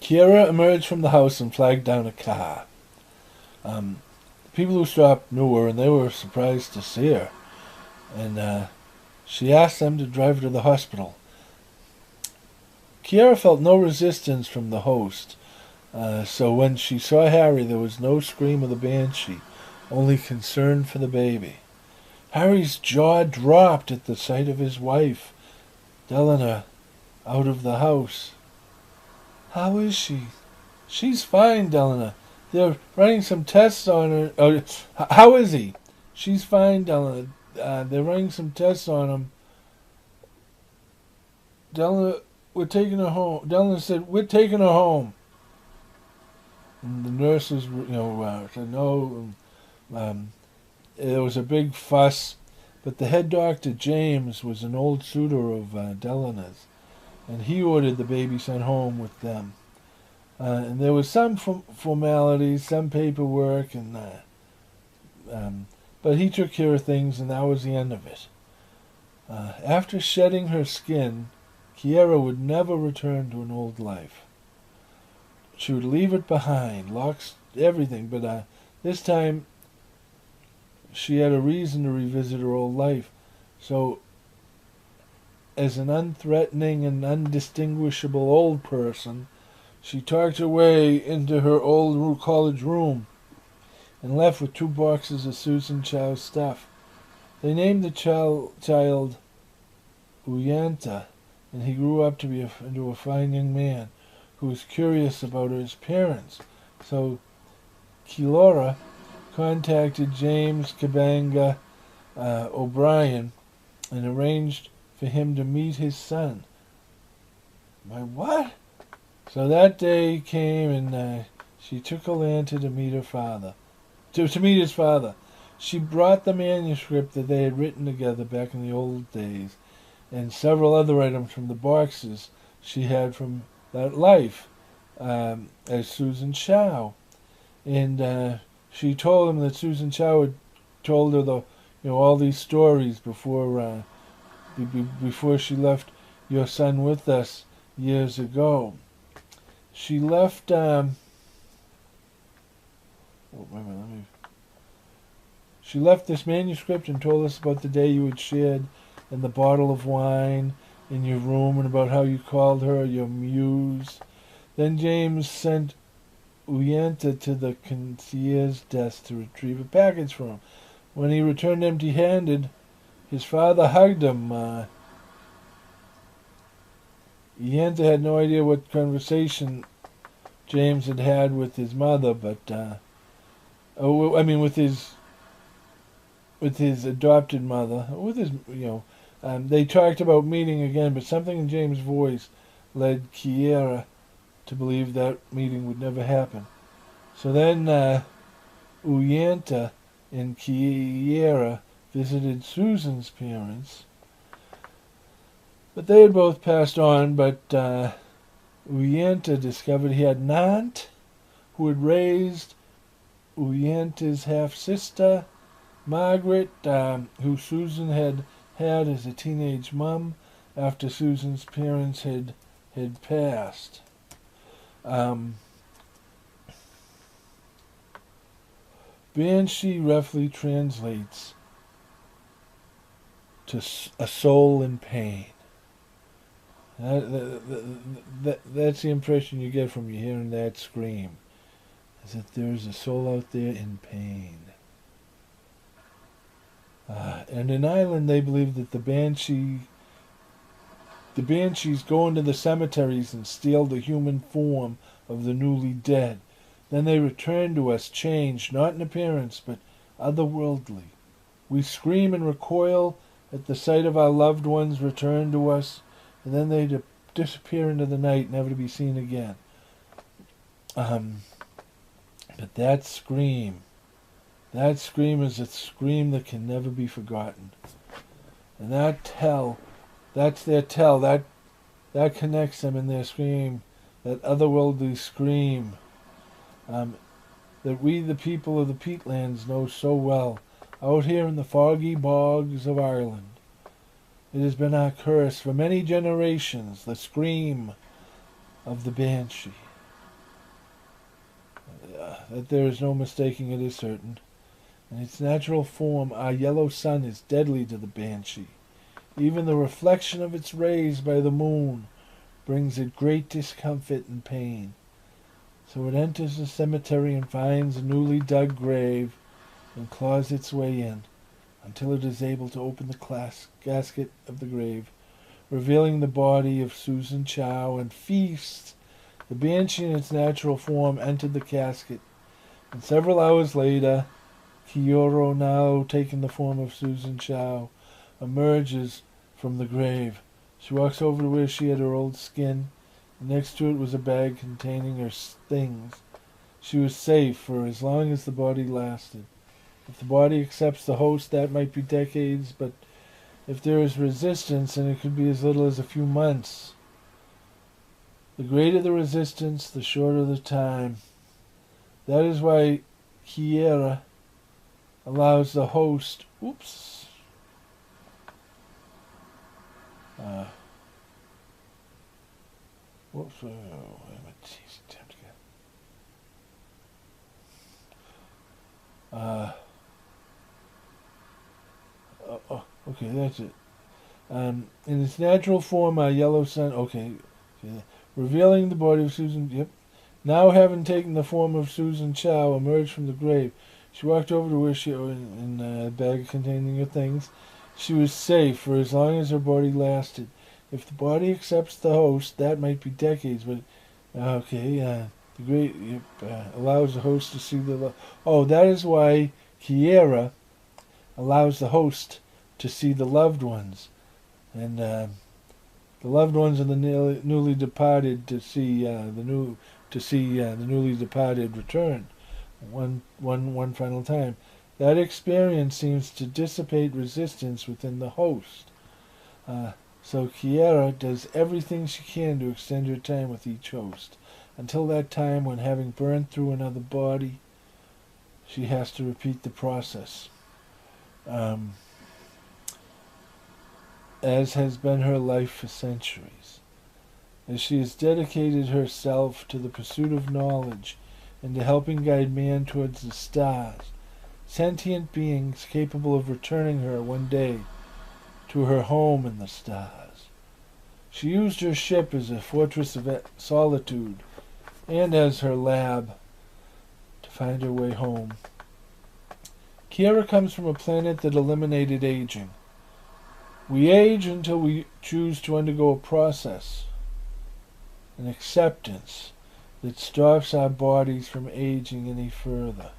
Kiera emerged from the house and flagged down a car. The people who stopped knew her, and they were surprised to see her. And she asked them to drive her to the hospital. Kiera felt no resistance from the host, so when she saw Harry, there was no scream of the banshee, only concern for the baby. Harry's jaw dropped at the sight of his wife, Delana, out of the house. "How is she?" "She's fine, Delana. They're running some tests on her." "Oh, how is he?" "She's fine, Delana. They're running some tests on him. Delana, we're taking her home." Delana said, "We're taking her home." And the nurses, said no. There was a big fuss, but the head doctor, James, was an old suitor of Delana's, and he ordered the baby sent home with them. And there was some formalities, some paperwork, but he took care of things, and that was the end of it. After shedding her skin, Kiera would never return to an old life. She would leave it behind, locks, everything, but this time she had a reason to revisit her old life. So, as an unthreatening and undistinguishable old person, she talked her way into her old college room and left with 2 boxes of Susan Chow's stuff. They named the child Uyanta, and he grew up to be into a fine young man who was curious about his parents. So Kilora contacted James Kabanga O'Brien and arranged for him to meet his son. My what? So that day came, and she took Atlanta to meet her father, to meet his father. She brought the manuscript that they had written together back in the old days, and several other items from the boxes she had from that life, as Susan Chow. And she told him that Susan Chow had told her all these stories before she left your son with us years ago. She left. She left this manuscript and told us about the day you had shared and the bottle of wine in your room, and about how you called her your muse. Then James sent Uyenta to the concierge desk to retrieve a package from him. When he returned empty-handed, his father hugged him. Uyenta had no idea what conversation James had had with his mother, but with his adopted mother, they talked about meeting again, but something in James' voice led Kiera to believe that meeting would never happen. So then Uyenta and Kiera visited Susan's parents, but they had both passed on. But Uyenta discovered he had an aunt who had raised Uyenta's half-sister, Margaret, who Susan had as a teenage mum after Susan's parents had passed. Banshee roughly translates to a soul in pain. That's the impression you get from you hearing that scream, is that there's a soul out there in pain. And in Ireland, they believe that the banshees go into the cemeteries and steal the human form of the newly dead. Then they return to us changed, not in appearance, but otherworldly. We scream and recoil at the sight of our loved ones returned to us, and then they disappear into the night, never to be seen again. But that scream is a scream that can never be forgotten. And that's their tell, that connects them in their scream, that otherworldly scream, that we, the people of the peatlands, know so well, out here in the foggy bogs of Ireland. It has been our curse for many generations, the scream of the banshee. That there is no mistaking it is certain. In its natural form, our yellow sun is deadly to the banshee. Even the reflection of its rays by the moon brings it great discomfort and pain. So it enters the cemetery and finds a newly dug grave and claws its way in until it is able to open the casket of the grave, revealing the body of Susan Chow, and feasts. The banshee in its natural form entered the casket, and several hours later, Kioro, now taking the form of Susan Chow, emerges from the grave. She walks over to where she had her old skin, and next to it was a bag containing her things. She was safe for as long as the body lasted. If the body accepts the host, that might be decades, but if there is resistance, then it could be as little as a few months. The greater the resistance, the shorter the time. That is why Kiera allows the host... Oops. Whoops. Oh, okay, that's it. In its natural form, our yellow sun... Okay. Revealing the body of Susan... Yep. Now, having taken the form of Susan Chow, emerged from the grave. She walked over to where she... in a bag containing her things. She was safe for as long as her body lasted. If the body accepts the host, that might be decades, but... the great... allows the host to see the... that is why Kiera allows the host to see the loved ones. And, the loved ones of the newly departed to see the newly departed return one final time. That experience seems to dissipate resistance within the host. So Kiera does everything she can to extend her time with each host. Until that time, when having burned through another body, she has to repeat the process. As has been her life for centuries. As she has dedicated herself to the pursuit of knowledge and to helping guide man towards the stars, sentient beings capable of returning her one day to her home in the stars. She used her ship as a fortress of solitude and as her lab to find her way home. Kiera comes from a planet that eliminated aging. We age until we choose to undergo a process, an acceptance that stops our bodies from aging any further.